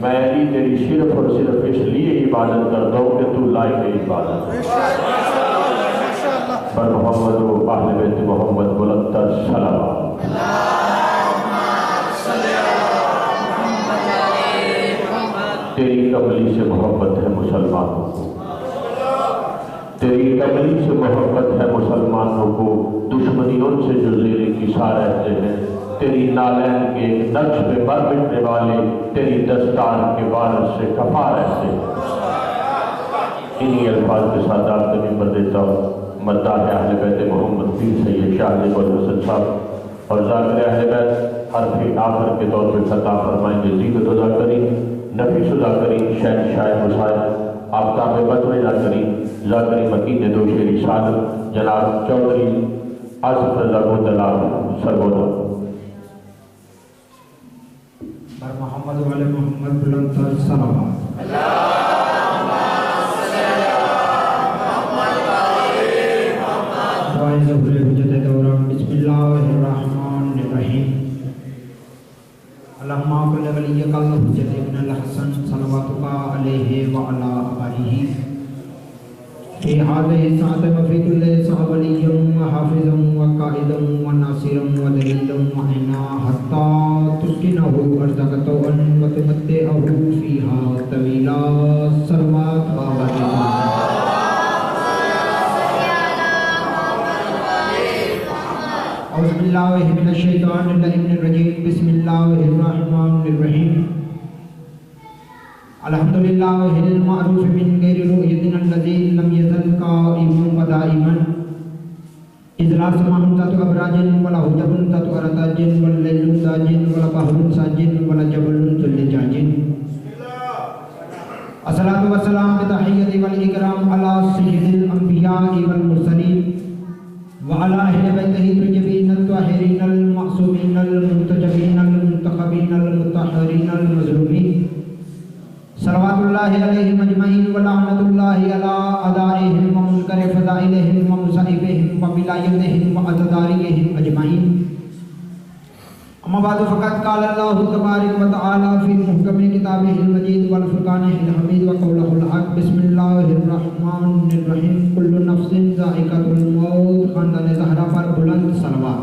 मैं अली तेरी सिर्फ और सिर्फ इसलिए इबादत करता हूँ कि तू लायक है इबादत। पर मोहम्मद अहले बैत मोहम्मद बुलंदतर सलावत। तेरी कमली से मोहब्बत है मुसलमानों को, तेरी कमली से मोहब्बत है मुसलमानों को। दुश्मनियों से जो ज़ेरे किसा रहते हैं, तेरी नालैन के एक नक्श पे मर मिटने वाले तेरी दस्तार के वारस से कफा रहते हैं। इन्हीं अल्फाज के साथ आपको नंबर देता हूँ। मद्दाह अहले बैत मोहम्मद पीर सैयद शाह अब्दुल हसन साहब और ज़ाकिर अहले बैत हरफ़े आखिर के तौर पर खता फरमाएंगे। ज़ीनत ज़ाकरीन, नफीस ज़ाकरीन, शहंशाह मुसाइब, आफ्ताब बद्र ज़ाकरीन, ज़ाकरी मकीन दो शेर साल जनाब चौधरी आसिफ रज़ा गोदला सरगोदा। मोहम्मद वाले मोहम्मद बुलंदतर सलावत। बिस्मिल्लाहिर्रहमानिर्रहीम। अल्लाहुम्मा कुल्ल वलिय्यकल हुज्जत इब्नुल हसन सल्लल्लाहु अलैहि व अला आलिहि फी हाज़िहि साअत व फी कुल्लि सहवलिय्यम व हाफ़िज़म व क़ाइदम व नासिरम व दलीलम व इना हत्ता तुस्किनहु अर्ज़क़तन व तुमत्तिअहु फ़ीहा तवीला सल्लल्लाहु अलैहि वसल्लम। औज़ु बिल्लाहि मिनश शैतानिर रजीम। बिस्मिल्लाहिर्रहमानिर्रहीम। अल्हम्दुलिल्लाहिल मअरूफ़ मिन गैरि रु'यतिन अल्लज़ी लम यज़ल क़ाइमन व दाइमन। इज़ला समाहुन ततु अबराजिन वला हुजबुन ततु अरताजिन वल लैलुन दाजिन वला बहरुन साजिन वला जबलुन जुल्लजाजिन। अस्सलातु वस्सलाम बितहिय्यति वल इकराम अला सय्यिदिल अंबिया'i वल मुरसलीन व अला अहli बैतिही तय्यबीनत ताहिरीनल मासूमीनल मुंतजबीनल मुंतखबीनल मुतहहरीनल मज़लूमीन। सल्लल्लाहु अलैहिम अजमईन व लअनतुल्लाहि अला अदाइहिम व मुनकर फ़ज़ाइलिहिम व मुसाइबिहिम व विलायतिहिम व अतदारिहिम अजमईन। अम्मा बाद फ़क़द क़ाल अल्लाहु तबारक व तआला फ़ी मुहकम किताबिहिल मजीद वल फ़ुरक़ानिहिल हमीद व क़ौलिहिल हक़। बिस्मिल्लाहिर्रहमानिर्रहीम। कुल्लु नफ्सिन ज़ाइक़तुल मौत। ख़ानदान ज़हरा पर बुलंद सलवात।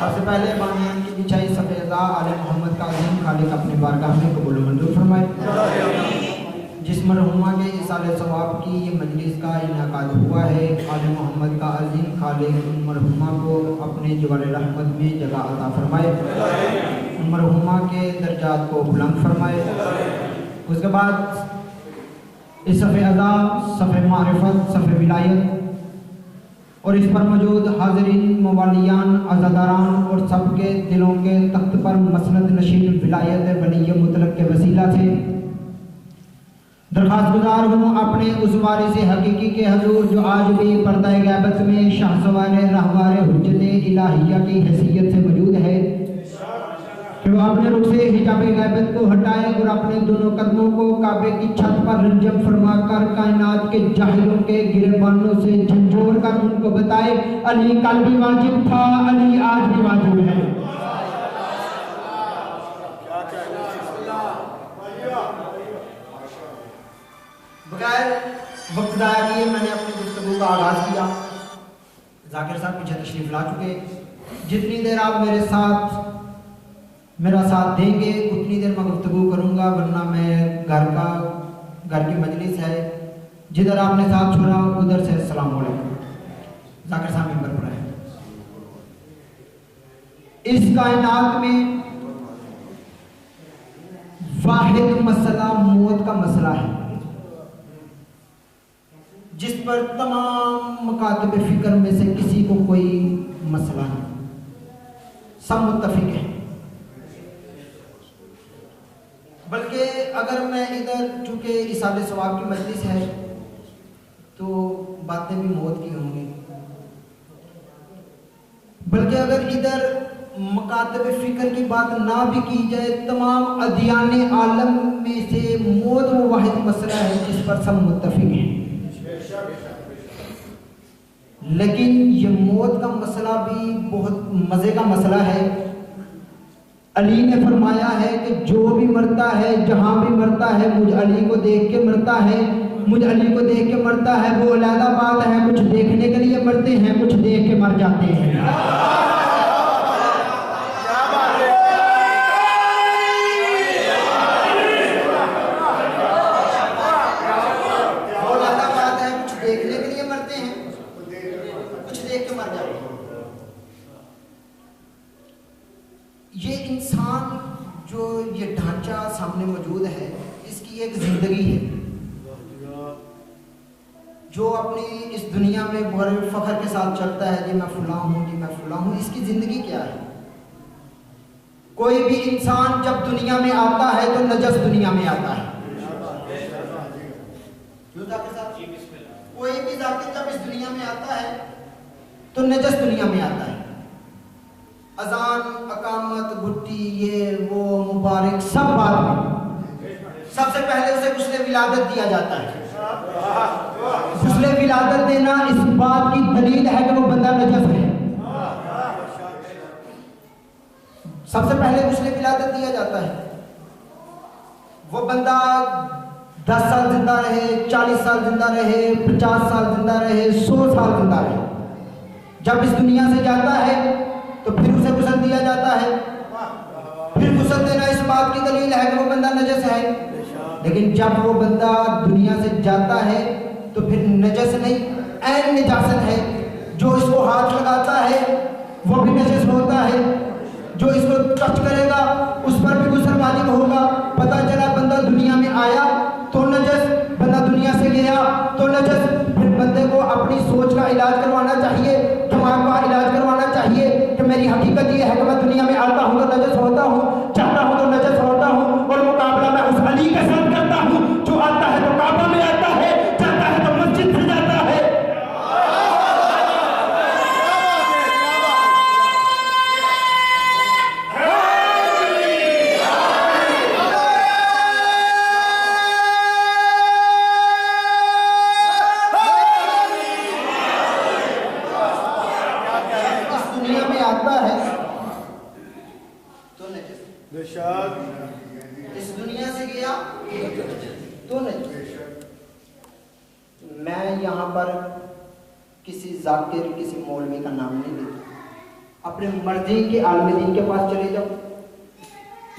सबसे पहले बानियान की बिछाई सफ़ेदा आले मोहम्मद का अज़ीम खालिक अपनी बारगाह में कबूल मंजूर फरमाए। जिस मरहुमा के इसाले सवाब की ये मजलिस का इनेकाद हुआ है, आले मोहम्मद का अज़ीम खालिक उन मरहुमा को अपने जवाल रहमत में जगह अता फरमाए, उन मरहुमा के दर्जात को बुलंद फरमाए। उसके बाद इस सफ़े अज़ा, सफ़े मारिफत, सफ़े विलायत और इस पर मौजूद हाज़रीन, मवालियान, अज़ादारान और सबके दिलों के तख्त पर मसनद नशीन विलायत वली मुतलक के वसीला से दरखास्त गुजार हूँ अपने उस वारिस हकीकी के हजूर जो आज भी पर्दा गैबत में शाहसवार रहवार हुज्जत इलाहिया की हैसियत से मौजूद है कि वो अपने रुख से हिजाब गैबत को हटाए और अपने दोनों कदमों को काबे की छत पर रंजम फरमाकर कायनात के जाहिलों के गिरबानों से झंझोर कर उनको बताए, अली कल भी वाजिब था, अली आज भी वाजिब है। बगैर वक्त ज़ाया किए मैंने अपनी गुफ्तगू का आगाज़ किया। ज़ाकिर साहब पीछे तशरीफ़ ला चुके। जितनी देर आप मेरा साथ देंगे उतनी देर मैं गुफ्तगू करूँगा, वरना मैं घर की मजलिस है, जिधर आपने साथ छोड़ा उधर से अस्सलाम वालेकुम। ज़ाकिर साहब मिंबर पर आए। इस कायनात में वाहिद मसला मौत का मसला है, जिस पर तमाम मकातब फ़िक्र में से किसी को कोई मसला नहीं, सब मुत्तफ़िक़ हैं। बल्कि अगर मैं इधर, चूँकि इसाले सवाब की मजलिस है, तो बातें भी मौत की होंगी, बल्कि अगर इधर मकातब फ़िक्र की बात ना भी की जाए, तमाम अदियान आलम में से मौत वो वाहिद मसला है जिस पर सब मुत्तफ़िक़ हैं। लेकिन ये मौत का मसला भी बहुत मज़े का मसला है। अली ने फरमाया है कि जो भी मरता है, जहाँ भी मरता है, मुझ अली को देख के मरता है, मुझ अली को देख के मरता है। वो अलग बात है, कुछ देखने के लिए मरते हैं, कुछ देख के मर जाते हैं। वो अलग बात है, कुछ देखने के लिए मरते हैं, कुछ देख के मर जाते हैं। ये इंसान जो ये ढांचा सामने मौजूद है, इसकी एक जिंदगी है जो अपनी इस दुनिया में बड़े फख्र के साथ चलता है, जी मैं फुला हूँ, जी मैं फुला हूँ। इसकी जिंदगी क्या है? कोई भी इंसान जब दुनिया में आता है तो नजस दुनिया में आता है। कोई भी जाकिर जब इस दुनिया में आता है तो नजस दुनिया में आता है। अजान, अकामत, गुट्टी, ये वो, मुबारक, सब बाद में। सबसे पहले उसे गुस्ले विलादत दिया जाता है। गुस्ले विलादत देना इस बात की दलील है कि वो बंदा नजस है। सबसे पहले गुस्ले विलादत दिया जाता है। वो बंदा 10 साल जिंदा रहे, 40 साल जिंदा रहे, 50 साल जिंदा रहे, 100 साल जिंदा रहे, जब इस दुनिया से जाता है तो फिर उसे गुस्ल दिया जाता है। फिर गुस्ल देना इस बात की दलील है कि वो बंदा नजस है। लेकिन जब वो बंदा दुनिया से जाता है तो फिर नजस नहीं, ऐन निजासत है। जो इसको हाथ लगाता है वो भी नजस होता है, जो इसको टच करेगा उस पर भी गुस्ल वाजिब होगा। पता चला बंदा दुनिया में आया तो नजस, बंदा दुनिया से गया तो नजस। फिर बंदे को अपनी सोच का इलाज करवाना चाहिए, दिमाग का इलाज करवाना चाहिए कि मेरी हकीकत ये है कि मैं दुनिया में आता हूँ तो नजस होता हूँ, चाहता हूँ तो नजस होता हूँ। और मुकाबला मैं उस अली के साथ करता हूँ जो आता है तो काबा में आता है, जाता है तो मस्जिद से जाता है। इस दुनिया से गया तो नहीं। मैं यहाँ पर किसी जाकिर, किसी मौलवी का नाम नहीं लेता। अपने मर्जी के आलिम दीन के पास चले जाओ,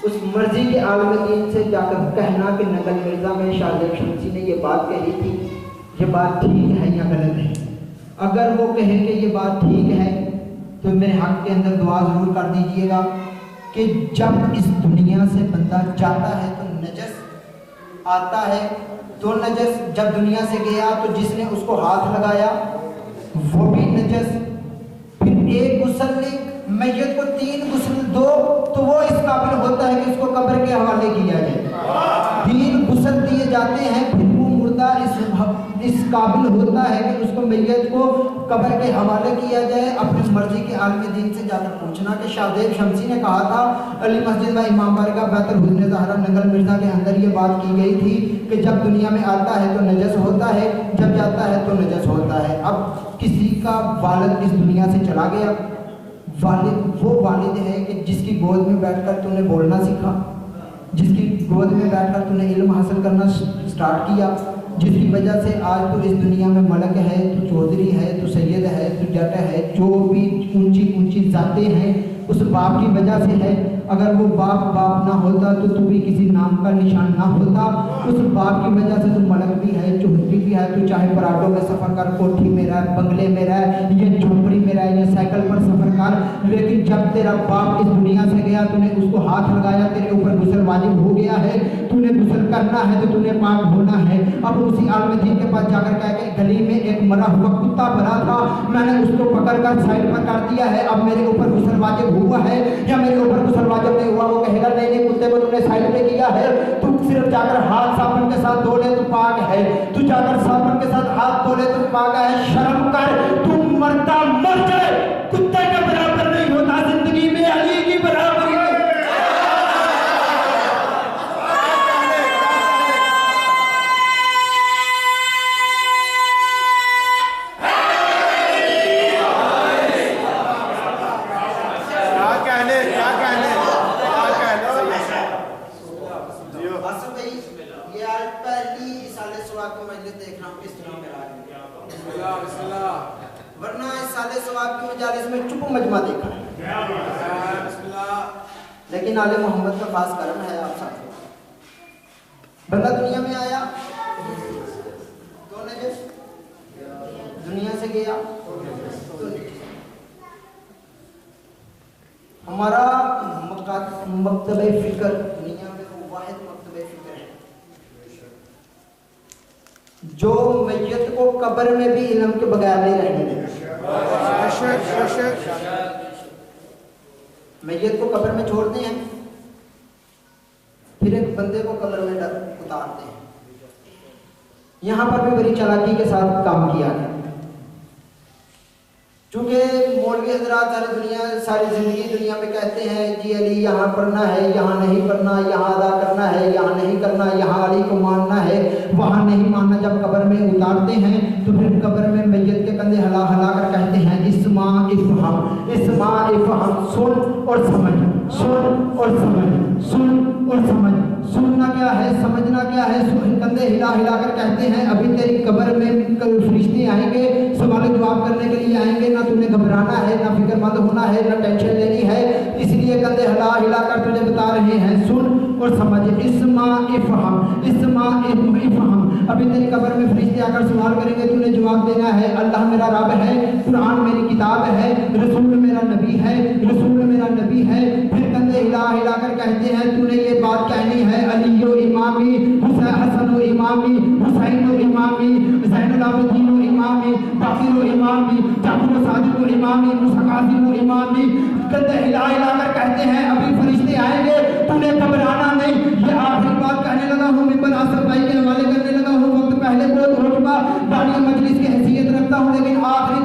उस मर्जी के आलिम दीन से जाकर कहना कि नगल मिर्जा में शाहजेब शमसी ने ये बात कही थी, ये बात ठीक है या गलत है। अगर वो कहे कि ये बात ठीक है तो मेरे हक के अंदर दुआ जरूर कर दीजिएगा कि जब इस दुनिया से बंदा जाता है तो नजस, आता है तो नजस। जब दुनिया से गया तो जिसने उसको हाथ लगाया वो भी नजस। फिर एक गुस्ल नहीं, मैयत को 3 गुस्ल दो तो वो इस काबिल होता है कि उसको कब्र के हवाले किया जाए। 3 गुस्ल दिए जाते हैं, फिर वो मुर्दा इस काबिल होता है कि उसको मैयत को कब्र के हवाले किया जाए। अपनी मर्जी के आलिम दीन से जाकर पूछना कि शाहजेब शमसी ने कहा था अली मस्जिद व इमाम बारगाह बैतुल हुस्न ज़हरा नंगल मिर्जा के अंदर ये बात की गई थी कि जब दुनिया में आता है तो नजस होता है, जब जाता है तो नजस होता है। अब किसी का वालिद इस दुनिया से चला गया, वालिद वो वालिद है कि जिसकी गोद में बैठकर तूने बोलना सीखा, जिसकी गोद में बैठकर तूने इल्म हासिल करना स्टार्ट किया, जिसकी वजह से आज तू इस दुनिया में मलक है, तू चौधरी है, तू सैयद है, तू जट है, जो भी ऊंची ऊंची जाते हैं उस बाप की वजह से है। अगर वो बाप ना होता तो तू भी किसी नाम का निशान ना होता। उस बाप की वजह से तू मलक भी है, चौधरी भी है। तू चाहे पराठों में सफ़र कर, कोठी में रह, बंगले में रह, ये झोपड़ी में रह, ये साइकिल पर सफ़र कर, लेकिन जब तेरा बाप इस दुनिया से गया, तूने उसको हाथ लगाया, तेरे ऊपर गुस्ल वाजिब हो गया है, तूने गुस्ल करना है तो तूने पाक होना है। अब उसी आलिम दीन के पास जाकर कह के गली में एक मरा हुआ कुत्ता भरा था, मैंने उसको पकड़कर साइड पर कर दिया है, अब मेरे ऊपर गुस्ल वाजिब हुआ है या मेरे ऊपर गुस्ल वाजिब नहीं हुआ? वो कहेगा नहीं नहीं, कुत्ते को तुमने साइड पे किया है, तू सिर्फ जाकर हाथ साबुन के साथ धो ले तो पाक है, तू जाकर साबुन के साथ हाथ धो ले तो पाक है। शर्म कर, तू मरता मर जाए, कुत्ते के बराबर नहीं होता जिंदगी में, अली की बराबरी है। आसिफ भाई, ये आज पहली साले सवाब की मजलिस देख रहा हूँ किस तरह मेरा वरना इस साले सवाब की मजालिस में चुप मजमा देखा है, लेकिन आले मोहम्मद का खास करम है आप साथ। बंदा दुनिया में आया कौन है, दुनिया से गया हमारा मकतबे फिक्र दुनिया में वो वाहिद मकतबे फिक्र है जो मैयत को कब्र में भी इल्म के बगैर नहीं रहने देता। मैयत को कब्र में छोड़ते हैं, फिर एक बंदे को कब्र में उतारते हैं। यहाँ पर भी बड़ी चालाकी के साथ काम किया है, चूँकि मौलवी हजरात सारी ज़िंदगी दुनिया में कहते हैं जी अली यहाँ पढ़ना है, यहाँ नहीं पढ़ना, यहाँ अदा करना है, यहाँ नहीं करना, यहाँ अली को मानना है, वहाँ नहीं मानना। जब कब्र में उतारते हैं तो फिर कब्र में मैयत के कंधे हिला हिला कर कहते हैं इस्मा इफ़हम, इस्मा इफ़हम, सुन और समझ, सुन और समझ, सुन और समझ। सुनना क्या है, समझना क्या है, कंधे हिला हिला कर कहते हैं अभी तेरी कब्र में फरिश्ते आएंगे, सवाल जवाब करने के लिए आएंगे, ना तुम्हें घबराना है, ना फिक्रमंद होना है, ना टेंशन लेनी है, इसलिए कंधे हिला हिला कर तुझे बता रहे हैं सुन और समझ। इस्मा इफ़हम, इस्मा इफ़हम, अभी तेरी कब्र में फरिश्ते आकर सवाल करेंगे, तूने जवाब देना है अल्लाह मेरा रब है, कुरान मेरी किताब है, रसूल मेरा नबी है, रसूल मेरा नबी है। फिर कंधे हिला हिला कर कहते हैं तूने ये बात कहनी है अलीयो इमामी, हसन इमामी, हुसैन इमामी, ज़ैनुल आबिदीन इमामी, बाकिर इमामी, जाफर सादिक इमामी, मूसा कासिम इमामी। कंधे हिला हिला कर कहते हैं अभी फरिश्ते आएंगे, तूने घबराना नहीं। ये आखिरी बात कहने लगा हूँ, मिंबर आसिफ भाई के हवाले करने लगा हूँ। वक्त पहले बहुत हो चुका, बानी मजलिस की हैसियत रखता हूँ, लेकिन आखिरी